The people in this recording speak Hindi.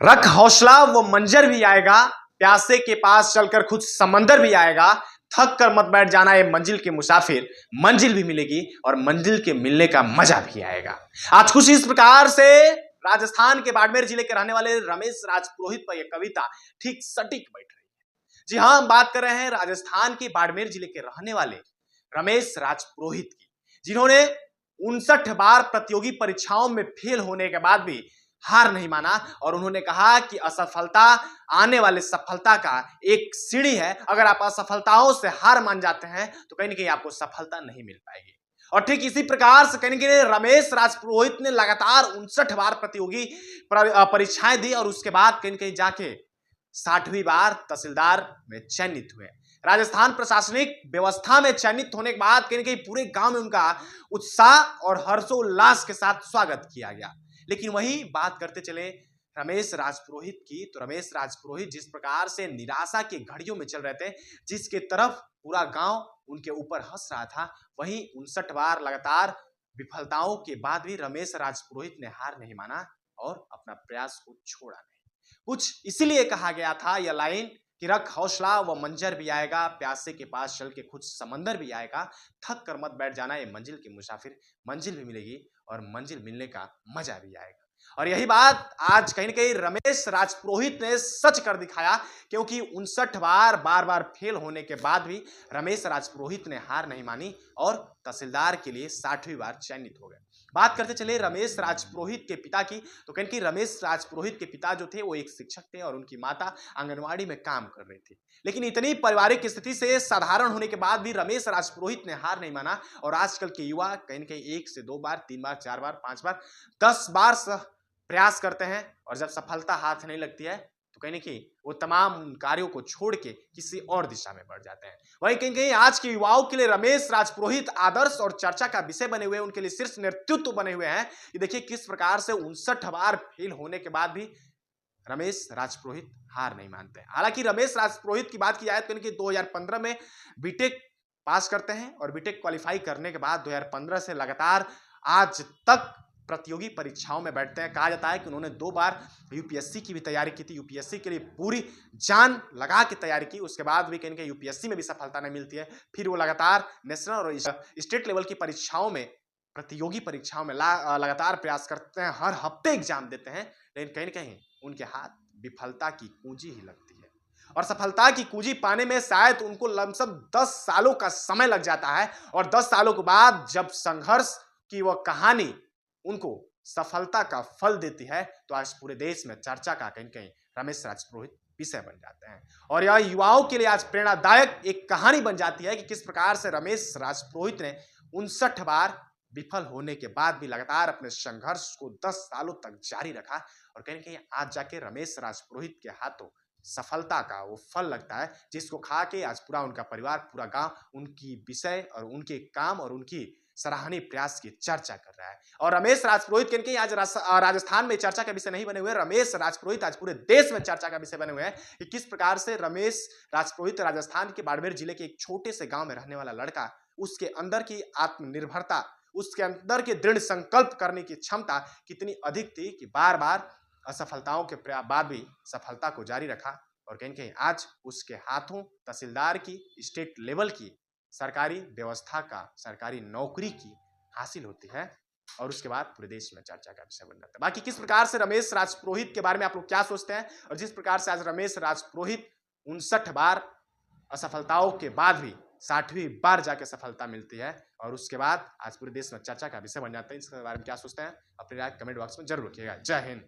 रख हौसला वो मंजर भी आएगा, प्यासे के पास चलकर खुद समंदर भी आएगा। थक कर मत बैठ जाना ये मंजिल के मुसाफिर, मंजिल भी मिलेगी और मंजिल के मिलने का मजा भी आएगा। आज कुछ इस प्रकार से राजस्थान के बाड़मेर जिले के रहने वाले रमेश राजपुरोहित पर यह कविता ठीक सटीक बैठ रही है। जी हाँ, हम बात कर रहे हैं राजस्थान के बाड़मेर जिले के रहने वाले रमेश राजपुरोहित की, जिन्होंने 59 बार प्रतियोगी परीक्षाओं में फेल होने के बाद भी हार नहीं माना और उन्होंने कहा कि असफलता आने वाले सफलता का एक सीढ़ी है। अगर आप असफलताओं से हार मान जाते हैं तो कहीं ना कहीं आपको सफलता नहीं मिल पाएगी। और ठीक इसी प्रकार से कहीं ना कहीं रमेश राजपुरोहित ने लगातार 59 बार प्रतियोगी परीक्षाएं दी और उसके बाद कहीं ना कहीं जाके 60वीं बार तहसीलदार में चयनित हुए। राजस्थान प्रशासनिक व्यवस्था में चयनित होने के बाद कहीं ना कहीं पूरे गांव में उनका उत्साह और हर्षोल्लास के साथ स्वागत किया गया। लेकिन वही बात करते चले रमेश राजपुरोहित की, तो रमेश राजपुरोहित जिस प्रकार से निराशा की घड़ियों में चल रहे थे, जिसके तरफ पूरा गांव उनके ऊपर हंस रहा था, वहीं 59 बार लगातार विफलताओं के बाद भी रमेश राजपुरोहित ने हार नहीं माना और अपना प्रयास को छोड़ा नहीं। कुछ इसीलिए कहा गया था यह लाइन कि रख हौसला वो मंजर भी आएगा, प्यासे के पास चल के खुद समंदर भी आएगा। थक कर मत बैठ जाना ये मंजिल के मुसाफिर, मंजिल भी मिलेगी और मंजिल मिलने का मजा भी आएगा। और यही बात आज कहीं ना कहीं रमेश राजपुरोहित ने सच कर दिखाया, क्योंकि 59 बार बार फेल होने के बाद भी रमेश राजपुरोहित ने हार नहीं मानी और तहसीलदार के लिए 60वीं बार चयनित हो गए। बात करते चले रमेश राजपुरोहित के पिता की, तो कहीं कि रमेश राजपुरोहित के पिता जो थे वो एक शिक्षक थे और उनकी माता आंगनवाड़ी में काम कर रही थी। लेकिन इतनी पारिवारिक स्थिति से साधारण होने के बाद भी रमेश राजपुरोहित ने हार नहीं माना और आजकल के युवा कहीं ना कहीं 1 से 2 बार, 3 बार, 4 बार, 5 बार, 10 बार प्रयास करते हैं और जब सफलता हाथ नहीं लगती है तो कहीं ना कहीं वो तमाम कार्यों को छोड़ के किसी और दिशा में बढ़ जाते हैं। वहीं कहीं कहीं आज के युवाओं के लिए रमेश राजपुरोहित आदर्श और चर्चा का विषय बने हुए, उनके लिए शीर्ष नेतृत्व बने हुए हैं कि देखिए किस प्रकार से 59 बार फेल होने के बाद भी रमेश राजपुरोहित हार नहीं मानते। हालांकि रमेश राजपुरोहित की बात की जाए तो 2015 में बीटेक पास करते हैं और बीटेक क्वालिफाई करने के बाद 2015 से लगातार आज तक प्रतियोगी परीक्षाओं में बैठते हैं। कहा जाता है कि उन्होंने 2 बार यूपीएससी की भी तैयारी की थी, यूपीएससी के लिए पूरी जान लगा के तैयारी की, उसके बाद भी कहीं यूपीएससी में भी सफलता नहीं मिलती है। फिर वो लगातार नेशनल और स्टेट लेवल की परीक्षाओं में, प्रतियोगी परीक्षाओं में लगातार प्रयास करते हैं, हर हफ्ते एग्जाम देते हैं, लेकिन कहीं ना कहीं उनके हाथ विफलता की कुंजी ही लगती है और सफलता की कुंजी पाने में शायद उनको लमसम 10 सालों का समय लग जाता है। और 10 सालों के बाद जब संघर्ष की वह कहानी उनको सफलता का फल देती है तो आज पूरे देश में चर्चा का कहीं कहीं रमेश राजपुरोहित विषय बन जाते हैं। और यह युवाओं के लिए आज प्रेरणादायक एक कहानी बन जाती है कि किस प्रकार से रमेश राजपुरोहित ने 59 बार विफल होने के बाद भी लगातार अपने संघर्ष को 10 सालों तक जारी रखा और कहीं कहीं आज जाके रमेश राजपुरोहित के हाथों सफलता का वो फल लगता है, जिसको खा के आज पूरा उनका परिवार, पूरा गांव उनकी विषय और उनके काम और उनकी सराहनीय प्रयास की चर्चा कर रहा है। और रमेश राजपुरोहित कहीं आज राजस्थान में चर्चा का विषय नहीं बने हुए, रमेश राजपुरोहित आज पूरे देश में चर्चा का विषय बने हुए हैं कि किस प्रकार से रमेश राजपुरोहित राजस्थान के बाड़मेर जिले के एक छोटे से गांव में रहने वाला लड़का, उसके अंदर की आत्मनिर्भरता, उसके अंदर के दृढ़ संकल्प करने की क्षमता कितनी अधिक थी कि बार बार असफलताओं के बाद भी सफलता को जारी रखा और कहीं कहीं आज उसके हाथों तहसीलदार की, स्टेट लेवल की सरकारी व्यवस्था का, सरकारी नौकरी की हासिल होती है और उसके बाद पूरे देश में चर्चा का विषय बन जाता है। बाकी किस प्रकार से रमेश राजपुरोहित के बारे में आप लोग क्या सोचते हैं और जिस प्रकार से आज रमेश राजपुरोहित 59 बार असफलताओं के बाद भी 60वीं बार जाके सफलता मिलती है और उसके बाद आज पूरे देश में चर्चा का विषय बन जाता है, इसके बारे में क्या सोचते हैं अपनी राय कमेंट बॉक्स में जरूर रखिएगा। जय हिंद।